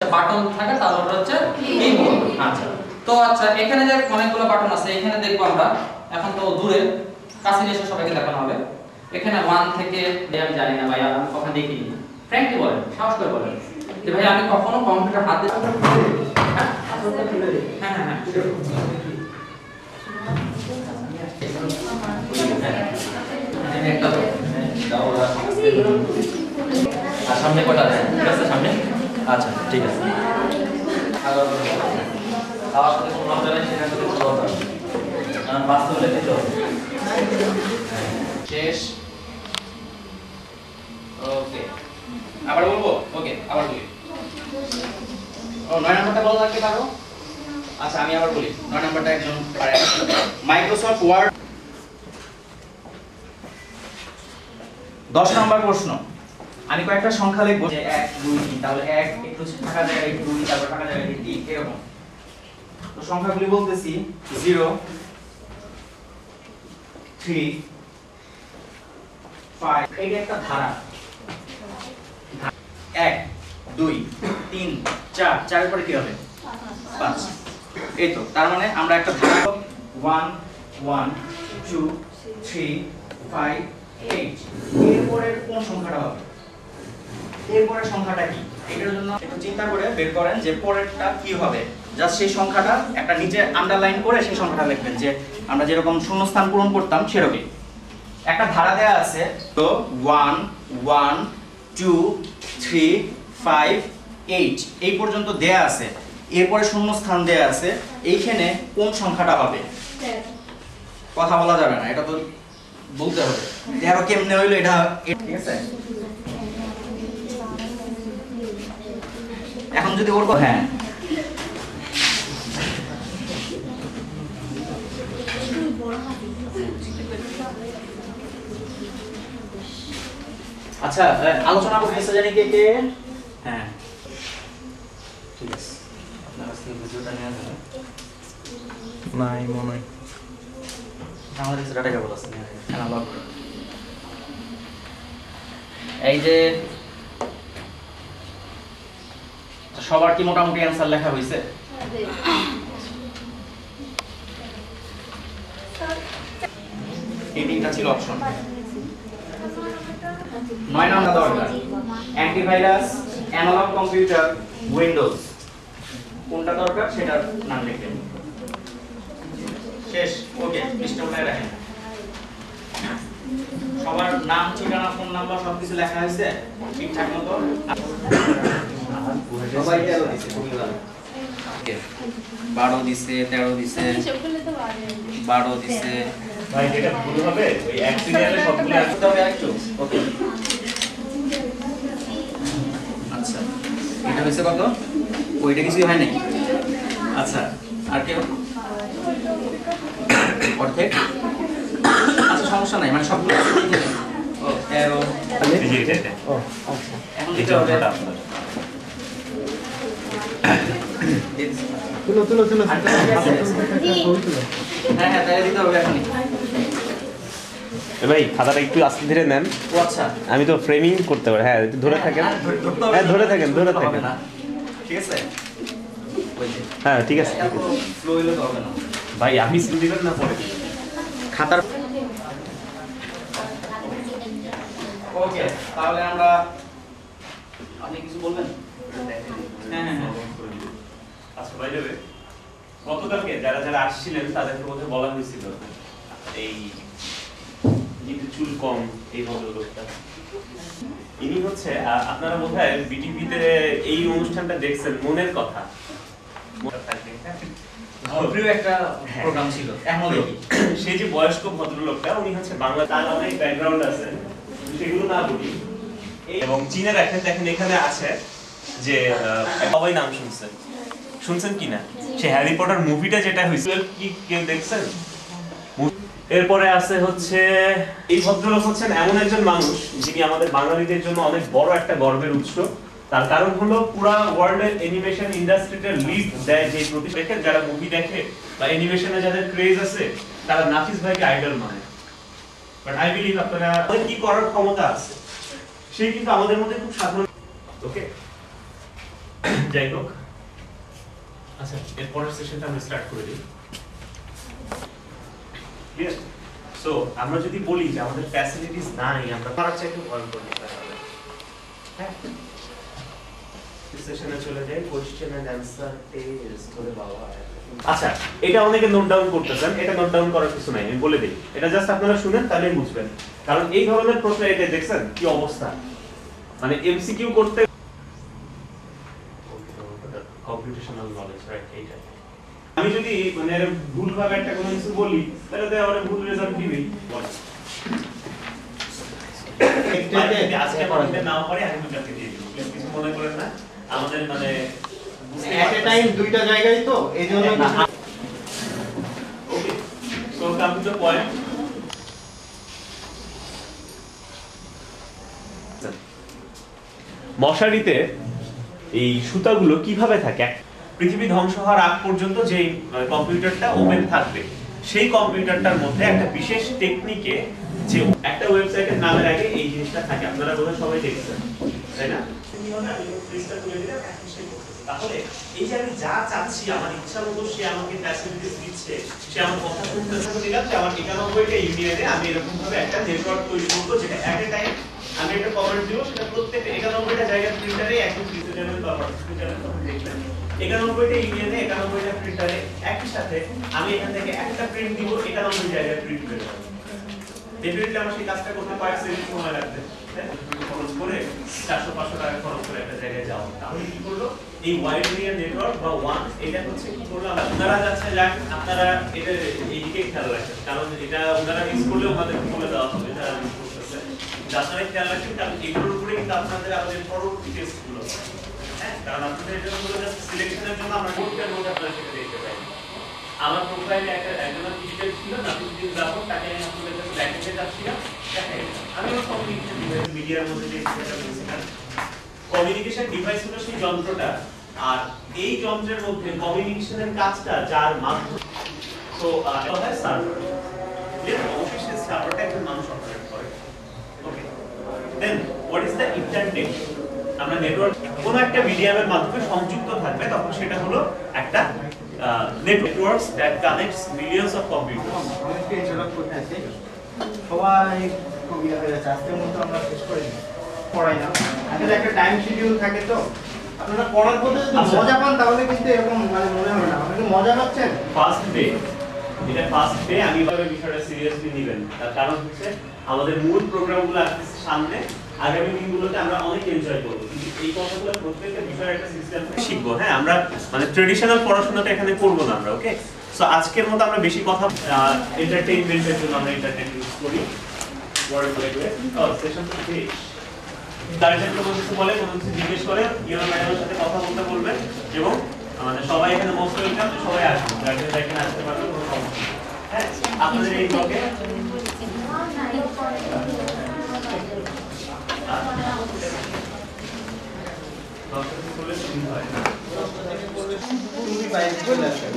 Button থাকে তারপর হচ্ছে কিবোর্ড। আচ্ছা তো আচ্ছা এখানে যে অনেকগুলো বাটন আছে এখানে দেখবো আমরা এখন তো দূরে কাছে নিয়ে এসে সবাইকে দেখানো হবে। এখানে 1 থেকে আমি জানি না ভাই আমি কখনো দেখিনি। ফ্র্যাঙ্কলি বলেন, সাহস করে বলেন যে ভাই আমি কখনো কম্পিউটার হাতে হ্যাঁ হ্যাঁ হ্যাঁ একটা দাও আর সামনে কটা দেয় ঠিক আছে সামনে। আচ্ছা ঠিক আছে খাওয়ার সাথে কোনো মজা নেই সেখান থেকে কোনো দরকার কারণ বাস্তব লেগে তো শেষ। ওকে আবার বলবো? ওকে আবার বলি। ও 9 নাম্বারটা বলা লাগবে কারো? আচ্ছা আমি আবার বলি 9 নাম্বারটা একজন পারে। মাইক্রোসফট ওয়ার্ড 10 নাম্বার প্রশ্ন। আমি কয়েকটা সংখ্যা লিখব যে 1 2 3 তাহলে 1 একটু ফাঁকা জায়গায় 2 তারপর ফাঁকা জায়গায় 3 এরকম। তো সংখ্যাগুলি বলতেছি 0 3 5 এইটা একটা ধারা 1 2 3 4 4 এর পরে কি হবে 5। এই তো তার মানে আমরা একটা ধারা 1 1 2 3 5 8 এরপরে কোন সংখ্যাটা হবে? এরপরের সংখ্যাটা কি? এটার জন্য একটু চিন্তা করে বের করেন যে পরেরটা কি হবে। জাস্ট সেই সংখ্যাটা একটা নিচে আন্ডারলাইন করে সেই সংখ্যাটা লিখবেন যে আমরা যেরকম শূন্যস্থান পূরণ করতাম সেরকমই। একটা ধারা দেয়া আছে তো 1 1 2 3 5 8 এই পর্যন্ত দেয়া আছে। এরপরে শূন্যস্থান দেয়া আছে। এইখানে কোন সংখ্যাটা হবে? কথা বলা যাবে না, এটা তো বলতে হবে 13 কেমনে হইলো এটা। ঠিক আছে এখন যদি ওর হ্যাঁ আচ্ছা আলোচনা করতেছে জানি কে কে? হ্যাঁ ঠিক আছে আপনার কাছ থেকে ভিডিওটা নিয়ে আসবে নাই মনে হয় আমাদের কাছে ডাটা কেবল আছে অ্যানালগ। এই যে সবার কি মোটামুটি অ্যানসার লেখা হয়েছে? এই তিনটা ছিল অপশন। 9 নাম্বার দরকার অ্যান্টিভাইরাস, অ্যানালগ কম্পিউটার, উইন্ডোজ। কোনটা দরকার সেটার নাম লিখবেন। শেষ। ওকে পৃষ্ঠা উল্টায় রাখেন। সবার নাম ঠিকানা ফোন নাম্বার সবকিছু লেখা হয়েছে ঠিকঠাক মতো? সবাই 13 দিছে পরিবার। ওকে 12 দিছে 13 দিছে 12 দিছে। ভাই এটা ভুল হবে ওই এক সিরিয়ালে সবগুলো আসতে হবে একটু। ওকে আচ্ছা এটা হইছে কত? ওইটা কিছুই হয় নাই। আচ্ছা আর কেউ? অর্ধেক? আচ্ছা সমস্যা নাই মানে সবগুলো ও 13 ও আচ্ছা এখন দিতে হবে আপনার তুলো হ্যাঁ হ্যাঁ তাই দিতে হবে এখনই। ভাই খাতাটা একটু আস্তে ধীরে নেন। ও আচ্ছা আমি তো ফ্রেমিং করতে পারি। হ্যাঁ একটু ধরে থাকেন। হ্যাঁ ধরে থাকেন ঠিক আছে হ্যাঁ ঠিক আছে ফ্লো হইলে তো হবে না ভাই। আমি সিল দিবেন না পরে খাতার। ওকে তাহলে আমরা আপনি কিছু বলবেন? হ্যাঁ হ্যাঁ হ্যাঁ আচ্ছা ভাই যাবে গতকালকে যারা যারা আসছিলেন তাদেরকে মধ্যে বলা হয়েছিল এই কিন্তু চুল কম এই ভদ্রলোকটা ইনি হচ্ছে আপনারা বোধহয় বিটিভিতে এই অনুষ্ঠানটা দেখছেন মনের কথা। প্রিয় একটা প্রোগ্রাম ছিল এখনো দেখি। সেই যে বয়স্ক ভদ্রলোকটা উনি হচ্ছে বাংলা তার অনেক ব্যাকগ্রাউন্ড আছে সেগুলো না বলি এবং চীনে দেখেন এখানে আছে যে সবাই নাম শুনছেন কিনা সে হ্যারি পটার মুভিটা যেটা হয়েছিল কি কেউ দেখছেন? এরপরে আছে হচ্ছে এই ভদ্রলোক হচ্ছেন এমন একজন মানুষ যিনি আমাদের বাঙালিদের জন্য অনেক বড় একটা গর্বের উৎস। তার কারণ হলো পুরো ওয়ার্ল্ডের অ্যানিমেশন ইন্ডাস্ট্রিতে লিড দেয় যে প্রতিষ্ঠান যারা মুভি দেখে বা অ্যানিমেশনে যাদের ক্রেজ আছে তারা নাফিস ভাইকে আইডল মানে। বাট আই বিলিভ আপনারা কি করার ক্ষমতা আছে সেই কিন্তু আমাদের মধ্যে খুব সাধারণ। ওকে যাই হোক, আচ্ছা এর পরের সেশনটা আমরা স্টার্ট করে দিই। ক্লিয়ার? সো আমরা যদি বলি যে আমাদের ফ্যাসিলিটিস নাই, আমরা পারার চাইতে ভয় করি তাহলে হ্যাঁ সেশনে চলে যাই, কোশ্চেন এন্ড অ্যানসার টেস্ট করে বাবা। আচ্ছা এটা অনেকে নোট ডাউন করতেছেন, এটা নোট ডাউন করার কিছু নাই, আমি বলে দিই, এটা জাস্ট আপনারা শুনেন তাহলেই বুঝবেন। কারণ এই ধরনের প্রশ্ন এটা দেখছেন কি অবস্থা, মানে এমসিকিউ করতে কম্পিউটেশনাল নলেজ রাইট এইটা। আমি যদি মানে ভুলভাবে একটা কোনো কিছু বলি তাহলে তো আমার ভুল রেজাল্ট দিবেই। আজকে পড়াতে নাও পারে আমি দুটাকে দিয়ে দিব, প্লিজ কিছু মনে করেন না। আমাদের মানে এট এ টাইম দুইটা জায়গায় তো এইজন্য। Okay so come to the point. মশারিতে এই সুতাগুলো কিভাবে থাকে? পৃথিবী ধ্বংস হওয়ার আগ পর্যন্ত যে কম্পিউটারটা ওপেন থাকবে সেই কম্পিউটারটার মধ্যে একটা বিশেষ টেকনিকে, যে একটা ওয়েবসাইটের নামের আগে এই জিনিসটা থাকে, আপনারা বোধহয় সবাই দেখছেন তাই না? তাহলে এই যে আমি যা চাচ্ছি আমার ইচ্ছা মতো সে আমাকে ফ্যাসিলিটিস দিচ্ছে, সে আমার কথা শুনতেছে, দিলাম যে আমার 91টা ইউনিয়নে আমি এরকম ভাবে একটা নেটওয়ার্ক তৈরি করব যেটা এট এ টাইম আমি একটা কভার দিব, সেটা প্রত্যেকটা 91টা জায়গার প্রিন্টারে একই ফিচার যাবেন বা ফিচার দেখবেন। 91টা ইউনিয়নে 91টা প্রিন্টারে একই সাথে আমি এখান থেকে একটা প্রিন্ট দিব, 91 জায়গায় প্রিন্ট করে দেব। ডেফিনেটলি আমার সেই কাজটা করতে 5 সেকেন্ড সময় লাগবে, খরচ করে 400-500 টাকা খরচ করে একটা জায়গায় যাও। তাহলে কি করলো এই ওয়াইড এরিয়া নেটওয়ার্ক বা ওয়ান, এটা হচ্ছে কি করলো, আপনারা যাচ্ছে যাক আপনারা এটা এইদিকে খেয়াল রাখেন, কারণ এটা ওনারা মিস করলে ওনাদের বলে দেওয়া হবে যারা মিস করতেছে। আপনারা খেয়াল রাখেন, কারণ এগুলোর উপরে কিন্তু আপনাদের আমাদের পরবর্তী টেস্টগুলো, হ্যাঁ, কারণ আপনাদের এটা হলো জাস্ট সিলেকশনের জন্য আমরা কোডটা নোট আপনারা সেটা দেখতে পাই। আমার প্রোফাইলে একজন ডিজিটাল ছিল না, ডিজিটাল গ্রাফার, তাকে আমি আপনাদের কাছে দেখাতে যাচ্ছিলাম, আমি ওর কমিউনিকেশন ডিভাইস মিডিয়ার মধ্যে যে সেটা বলছিলাম, কমিউনিকেশন ডিভাইস হলো সেই যন্ত্রটা, আর এই যন্ত্রের মধ্যে কমিউনিকেশনের কাজটা যার মাধ্যমে, সো এটা হয় সার্ভার। এর অবশ্যই সার্ভারটা একজন মানুষ অপারেট করে। ওকে, দেন হোয়াট ইজ দ্য ইন্টারনেট? আমরা নেটওয়ার্ক কোন একটা মিডিয়ামের মাধ্যমে সংযুক্ত থাকবে, তখন সেটা হলো একটা networks that connects millions of computers. সবাই কবিতা হয়ে যাচ্ছে, আজকের মতো আমরা শেষ করে দিই, পড়াই না, আসলে একটা টাইম শিডিউল থাকে তো। আপনারা পড়ার পথে যদি মজা পান তাহলে কিন্তু এরকম মানে মনে হবে না। আপনারা মজা পাচ্ছেন? ফার্স্ট ডে, এটা ফার্স্ট ডে, আমি ভাবে বিষয়টা সিরিয়াসলি নেবেন, তার কারণ হচ্ছে আমাদের মূল প্রোগ্রামগুলো আসছে সামনে, আগামী দিনগুলোতে আমরা অনেক এনজয় করব, কিন্তু এই কথাগুলো প্রত্যেকটা বিষয়ের একটা সিস্টেম শিখবো। হ্যাঁ, আমরা মানে ট্রেডিশনাল পড়াশোনাটা এখানে করব না আমরা। ওকে, সো আজকের মতো আমরা বেশি কথা এন্টারটেইনমেন্টের জন্য আমরা এন্টারটেইন ইউজ করি ওয়ার্ড ল্যাঙ্গুয়েজ। সেশন তো শেষ, দাঁড়িয়ে কোনো কিছু বলে, কোনো কিছু জিজ্ঞেস করে ইউনো ম্যাডামের সাথে কথা বলতে বলবেন, এবং আমাদের সবাই এখানে মোস্ট ওয়েলকাম, সবাই আসুন, গার্জেনরা এখানে আসতে পারবে, কোনো সমস্যা নেই। হ্যাঁ, আপনাদের এই ব্লগে তুমি বাইরে চলে আসবে।